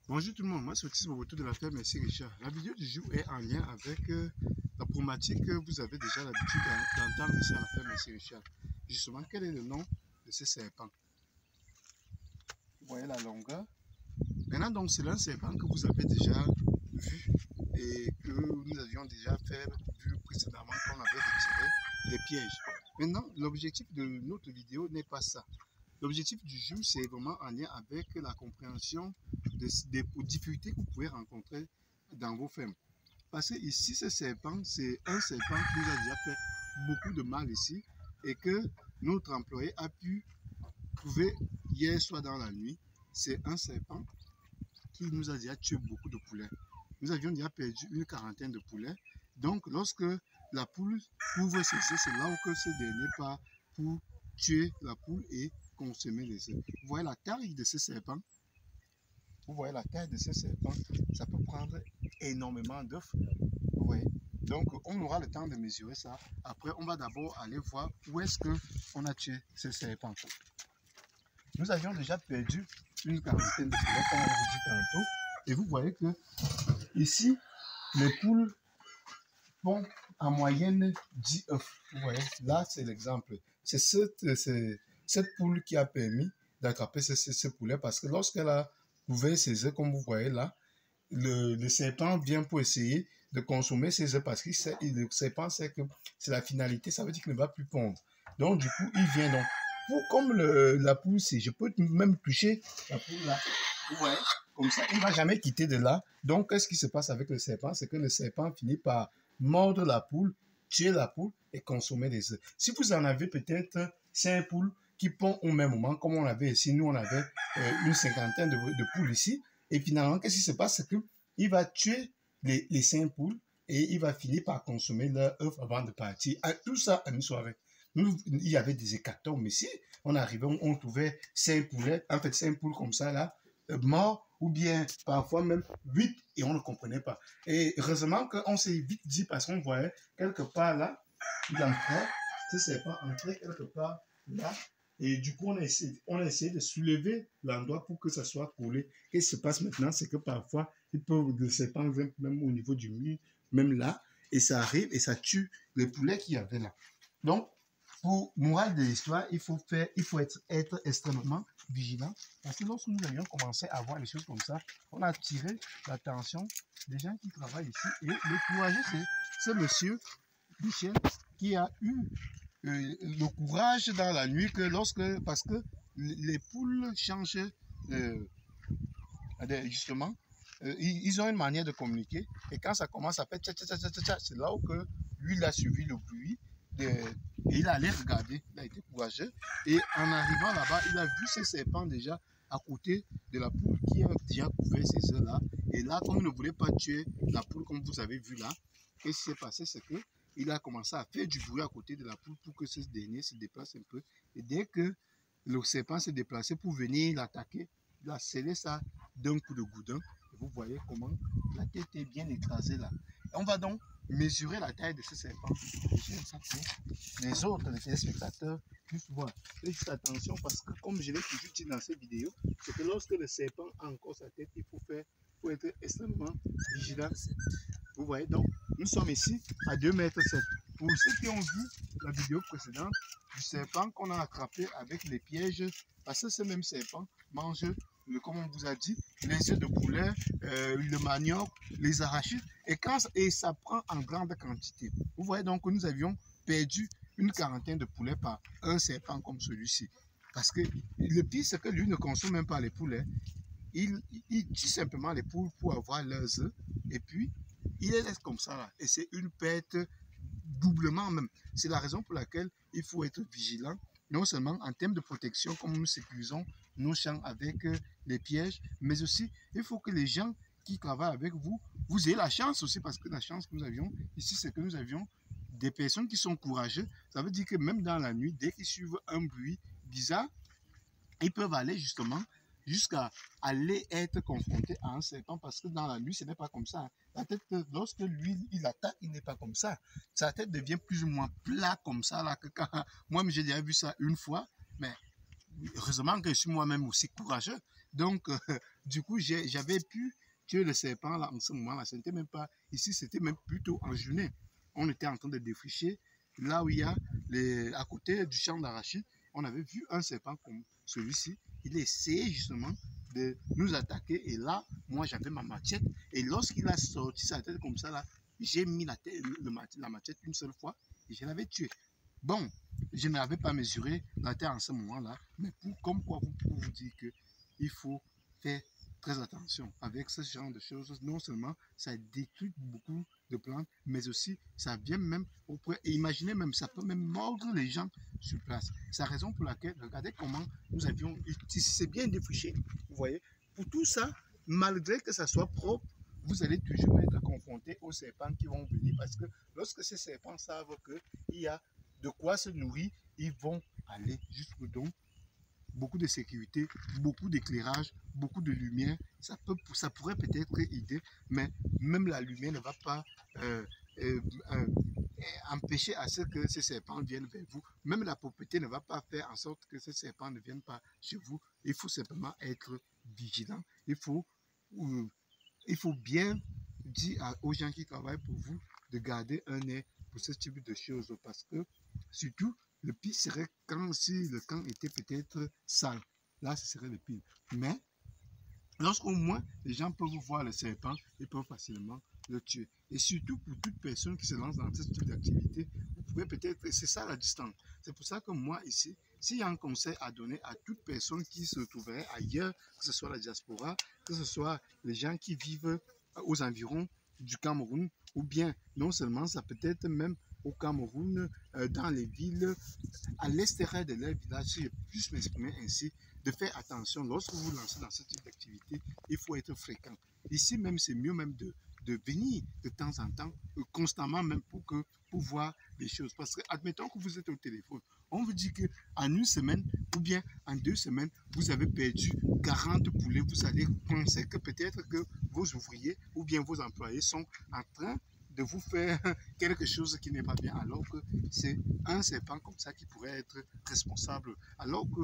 Bonjour tout le monde, moi c'est Otis Moboto de la ferme Merci Richard. La vidéo du jour est en lien avec la problématique que vous avez déjà l'habitude d'entendre ici à la ferme Merci Richard. Justement, quel est le nom de ces serpents? Vous voyez la longueur. Maintenant, donc, c'est un serpent que vous avez déjà vu et que nous avions déjà vu précédemment quand on avait retiré les pièges. Maintenant, l'objectif de notre vidéo n'est pas ça. L'objectif du jour, c'est vraiment en lien avec la compréhension des difficultés que vous pouvez rencontrer dans vos fermes. Parce que ici, ce serpent, c'est un serpent qui nous a déjà fait beaucoup de mal ici et que notre employé a pu trouver hier soir dans la nuit. C'est un serpent qui nous a déjà tué beaucoup de poulets. Nous avions déjà perdu une quarantaine de poulets. Donc, lorsque la poule couvre ses œufs, c'est là où que ce dernier part pour tuer la poule et consommer les œufs. Vous voyez la taille de ce serpent? Vous voyez la taille de ce serpent? Ça peut prendre énormément d'œufs. Vous voyez? Donc, on aura le temps de mesurer ça. Après, on va d'abord aller voir où est-ce qu'on a tué ce serpent. Nous avions déjà perdu une quarantaine de poulets, comme on vous dit tantôt. Et vous voyez que ici, les poules font en moyenne 10 œufs. Vous voyez, là, c'est l'exemple. C'est cette poule qui a permis d'attraper ce poulet parce que lorsqu'elle a ouvert ses œufs, comme vous voyez là, le serpent vient pour essayer de consommer ses œufs parce que le serpent sait que c'est la finalité, ça veut dire qu'il ne va plus pondre. Donc, du coup, il vient donc. Comme la poule, je peux même toucher la poule là. Vous voyez, comme ça, il ne va jamais quitter de là. Donc, qu'est-ce qui se passe avec le serpent? C'est que le serpent finit par mordre la poule, tuer la poule et consommer les œufs. Si vous en avez peut-être 5 poules qui pondent au même moment, comme on avait ici, nous on avait une cinquantaine de poules ici, et finalement, qu'est-ce qui se passe? C'est qu'il va tuer les 5 poules et il va finir par consommer leurs œufs avant de partir. Tout ça à une soirée. Il y avait des hécatombes ici. On arrivait, on trouvait 5 poulets, en fait 5 poules comme ça là, morts, ou bien parfois même 8 et on ne comprenait pas. Et heureusement qu'on s'est vite dit parce qu'on voyait quelque part là, il entrait, ce serpent entrait quelque part là. Et du coup, on a essayé de soulever l'endroit pour que ça soit collé. Qu'est-ce qui se passe maintenant? C'est que parfois, le serpent vient même au niveau du mur, même là, et ça arrive et ça tue les poulets qu'il y avait là. Donc, pour morale de l'histoire, il faut être extrêmement vigilant parce que lorsque nous avions commencé à voir les choses comme ça, on a attiré l'attention des gens qui travaillent ici. Et le courageux, c'est monsieur Michel qui a eu le courage dans la nuit parce que les poules changent justement, ils ont une manière de communiquer et quand ça commence à faire c'est là où que lui il a suivi le bruit et il allait regarder, il a été courageux et en arrivant là-bas, il a vu ces serpents déjà à côté de la poule qui a déjà couvert ces œufs là et là, comme il ne voulait pas tuer la poule comme vous avez vu là, ce qui s'est passé, c'est que il a commencé à faire du bruit à côté de la poule pour que ce dernier se déplace un peu. Et dès que le serpent s'est déplacé pour venir l'attaquer, il a scellé ça d'un coup de goudin. Et vous voyez comment la tête est bien écrasée là. Et on va donc mesurer la taille de ce serpent. Les autres, les téléspectateurs, puissent voir. Faites juste attention parce que, comme je l'ai toujours dit dans cette vidéo, c'est que lorsque le serpent a encore sa tête, il faut être extrêmement vigilant. Vous voyez, donc, nous sommes ici à 2,7 mètres. Pour ceux qui ont vu la vidéo précédente du serpent qu'on a attrapé avec les pièges, parce que ce même serpent mange, comme on vous a dit, les œufs de poulet, le manioc, les arachides, et ça prend en grande quantité. Vous voyez donc que nous avions perdu une quarantaine de poulets par un serpent comme celui-ci. Parce que le pire, c'est que lui ne consomme même pas les poulets. Il tue simplement les poules pour avoir leurs œufs, et puis il les laisse comme ça là. Et c'est une perte doublement même. C'est la raison pour laquelle il faut être vigilant, non seulement en termes de protection, comme nous sécurisons nos champs avec les pièges, mais aussi il faut que les gens qui travaillent avec vous, vous ayez la chance aussi, parce que la chance que nous avions ici, c'est que nous avions des personnes qui sont courageuses. Ça veut dire que même dans la nuit, dès qu'ils suivent un bruit bizarre, ils peuvent aller jusqu'à aller être confrontés à un serpent parce que dans la nuit, ce n'est pas comme ça. La tête, lorsque lui, il attaque, il n'est pas comme ça. Sa tête devient plus ou moins plat comme ça. Là, que quand, moi, j'ai déjà vu ça une fois, mais heureusement que je suis moi-même aussi courageux. Donc, Du coup, j'avais pu tuer le serpent là en ce moment-là. Ce n'était même pas ici, c'était même plutôt en journée. On était en train de défricher là où il y a à côté du champ d'arachide. On avait vu un serpent comme celui-ci. Il essayait justement de nous attaquer. Et là, moi, j'avais ma machette. Et lorsqu'il a sorti sa tête comme ça, là, j'ai mis la machette une seule fois et je l'avais tué. Bon, je n'avais pas mesuré la terre en ce moment-là, mais comme quoi pour vous dire qu'il faut faire très attention avec ce genre de choses. Non seulement ça détruit beaucoup de plantes, mais aussi ça vient même, imaginez même, ça peut même mordre les gens sur place. C'est la raison pour laquelle, regardez comment nous avions, c'est bien défriché, vous voyez. Pour tout ça, malgré que ça soit propre, vous allez toujours être confronté aux serpents qui vont venir parce que lorsque ces serpents savent qu'il y a de quoi se nourrir, ils vont aller jusqu'au don. Beaucoup de sécurité, beaucoup d'éclairage, beaucoup de lumière, ça pourrait peut-être aider, mais même la lumière ne va pas empêcher à ce que ces serpents viennent vers vous. Même la propreté ne va pas faire en sorte que ces serpents ne viennent pas chez vous. Il faut simplement être vigilant. Il faut bien dire aux gens qui travaillent pour vous de garder un œil pour ce type de choses parce que surtout le pire serait quand si le camp était peut-être sale. Là, ce serait le pire. Mais lorsqu'au moins les gens peuvent voir le serpent, ils peuvent facilement le tuer. Et surtout pour toute personne qui se lance dans ce type d'activité, vous pouvez peut-être, c'est ça la distance. C'est pour ça que moi ici, s'il y a un conseil à donner à toute personne qui se trouverait ailleurs, que ce soit la diaspora, que ce soit les gens qui vivent aux environs du Cameroun, ou bien non seulement ça peut être même au Cameroun, dans les villes, à l'extérieur de leur village, si je puisse m'exprimer ainsi, de faire attention. Lorsque vous vous lancez dans ce type d'activité, il faut être fréquent. Ici même, c'est mieux même de venir de temps en temps, constamment même pour voir les choses. Parce que, admettons que vous êtes au téléphone, on vous dit qu'en une semaine ou bien en 2 semaines, vous avez perdu 40 poulets. Vous allez penser que peut-être que vos ouvriers ou bien vos employés sont en train de vous faire quelque chose qui n'est pas bien, alors que c'est un serpent comme ça qui pourrait être responsable. Alors que,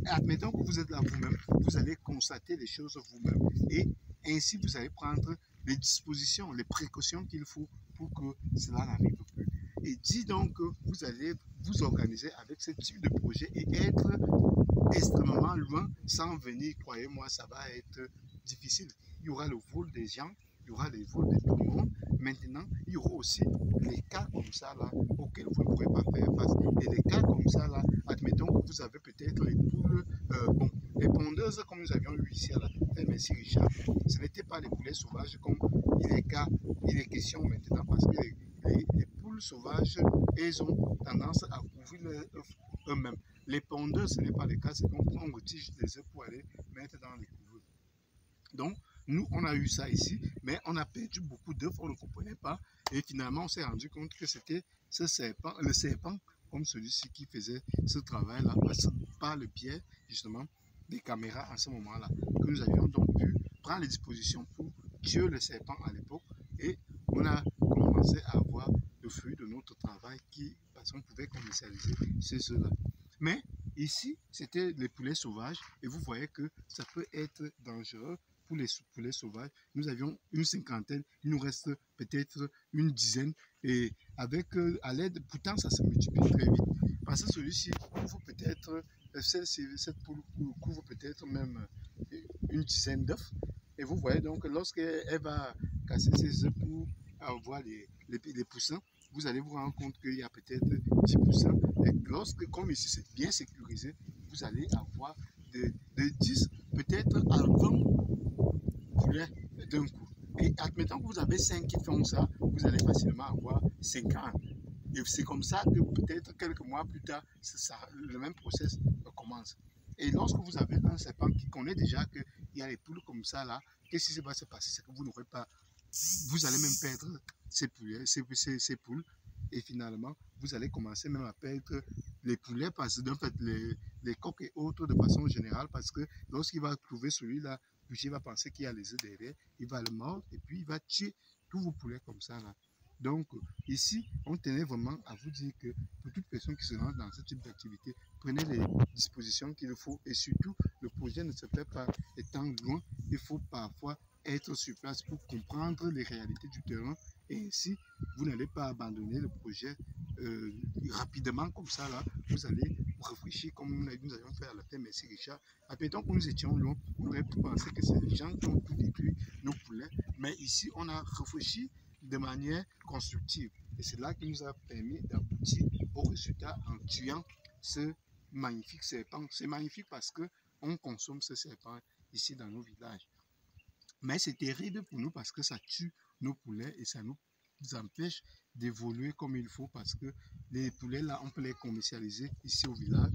admettons que vous êtes là vous-même, vous allez constater les choses vous-même et ainsi vous allez prendre les dispositions, les précautions qu'il faut pour que cela n'arrive plus. Et dis donc que vous allez vous organiser avec ce type de projet et être extrêmement loin sans venir, croyez-moi, ça va être difficile. Il y aura le vol des gens, il y aura les vols de tout le monde. Maintenant, il y aura aussi les cas comme ça là auxquels vous ne pourrez pas faire face. Et les cas comme ça là, admettons que vous avez peut-être les poules, bon, les pondeuses comme nous avions eu ici à la ferme ici Richard, ce n'était pas les poulets sauvages comme il est question maintenant parce que les poules sauvages, elles ont tendance à couvrir leurs œufs eux-mêmes. Les pondeuses, ce n'est pas le cas, c'est qu'on prend, on retire les œufs pour aller mettre dans les couveaux. Donc, nous, on a eu ça ici, mais on a perdu beaucoup d'œufs, on ne comprenait pas. Et finalement, on s'est rendu compte que c'était le serpent, comme celui-ci, qui faisait ce travail-là, par le biais, justement, des caméras en ce moment-là. Que nous avions donc pu prendre les dispositions pour tuer le serpent à l'époque. Et on a commencé à avoir le fruit de notre travail parce qu'on pouvait commercialiser ceux-là. Mais ici, c'était les poulets sauvages. Et vous voyez que ça peut être dangereux pour les poulets sauvages. Nous avions une cinquantaine, il nous reste peut-être une dizaine. Et avec, à l'aide, pourtant ça se multiplie très vite. Parce que celui-ci couvre peut-être, cette poule couvre peut-être même une dizaine d'œufs. Et vous voyez donc, lorsqu'elle va casser ses œufs pour avoir les poussins, vous allez vous rendre compte qu'il y a peut-être 10 poussins. Et lorsque, comme ici, c'est bien sécurisé, vous allez avoir de 10 peut-être à 20 poulets d'un coup. Et admettons que vous avez 5 qui font ça, vous allez facilement avoir 50. Et c'est comme ça que peut-être quelques mois plus tard, le même process commence. Et lorsque vous avez un serpent qui connaît déjà qu'il y a les poules comme ça là, qu'est-ce qui va se passer? C'est que vous n'aurez pas, vous allez même perdre ces poules. Et finalement, vous allez commencer même à perdre les poulets, parce que en fait, les coqs et autres de façon générale, parce que lorsqu'il va trouver celui-là, il va penser qu'il y a les œufs derrière, il va le mordre et puis il va tuer tous vos poulets comme ça là. Donc, ici, on tenait vraiment à vous dire que pour toute personne qui se lance dans ce type d'activité, prenez les dispositions qu'il faut et surtout le projet ne se fait pas étant loin. Il faut parfois être sur place pour comprendre les réalités du terrain. Et ainsi, vous n'allez pas abandonner le projet rapidement comme ça. Là, vous allez réfléchir comme nous avions fait à la ferme Merci Richard. Admettons que nous étions loin, on aurait pu penser que c'est les gens qui ont tout détruit nos poulets. Mais ici, on a réfléchi de manière constructive. Et c'est là qui nous a permis d'aboutir au résultat en tuant ce magnifique serpent. C'est magnifique parce qu'on consomme ce serpent ici dans nos villages. Mais c'est terrible pour nous parce que ça tue nos poulets et ça nous empêche d'évoluer comme il faut parce que les poulets là, on peut les commercialiser ici au village.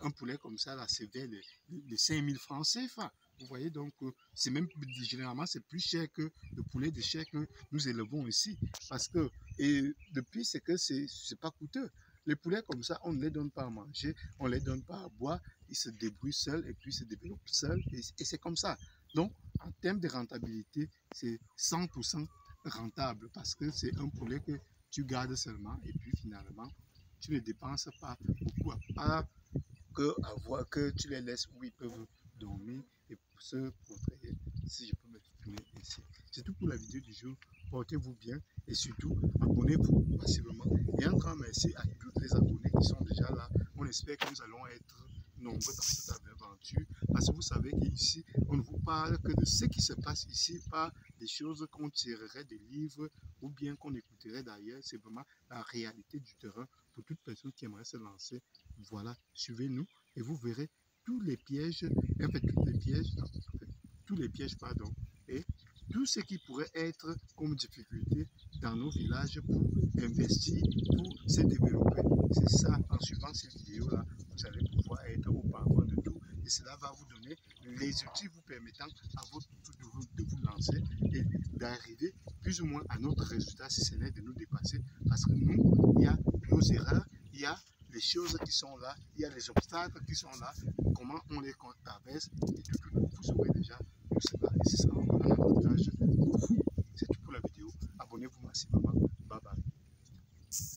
Un poulet comme ça là, c'est vers les 5000 francs CFA. Vous voyez, donc c'est même généralement c'est plus cher que le poulet de chair que nous élevons ici parce que et depuis c'est que c'est pas coûteux. Les poulets comme ça, on ne les donne pas à manger, on ne les donne pas à boire, ils se débrouillent seuls et puis se développent seuls et c'est comme ça. Donc en termes de rentabilité, c'est 100% rentable parce que c'est un poulet que tu gardes seulement et puis finalement tu ne dépenses pas beaucoup à part que tu les laisses où ils peuvent dormir et se protéger. Si je peux me tourner ici. C'est tout pour la vidéo du jour. Portez-vous bien et surtout abonnez-vous massivement. Et un grand merci à tous les abonnés qui sont déjà là. On espère que nous allons être nombreux dans cette aventure parce que vous savez qu'ici, on ne vous parle que de ce qui se passe ici, pas des choses qu'on tirerait des livres ou bien qu'on écouterait d'ailleurs. C'est vraiment la réalité du terrain pour toute personne qui aimerait se lancer. Voilà, suivez-nous et vous verrez tous les pièges, pardon, et tout ce qui pourrait être comme difficulté dans nos villages pour investir, pour se développer. C'est ça, en suivant ces vidéos-là, vous allez pouvoir être au parfum de tout et cela va vous donner les outils vous permettant à votre tour de vous lancer et d'arriver plus ou moins à notre résultat si ce n'est de nous dépasser parce que nous, il y a nos erreurs, il y a les choses qui sont là, il y a les obstacles qui sont là, comment on les traverse et tout, vous saurez déjà tout cela et c'est ça un avantage pour vous. C'est tout pour la vidéo. Abonnez-vous massivement.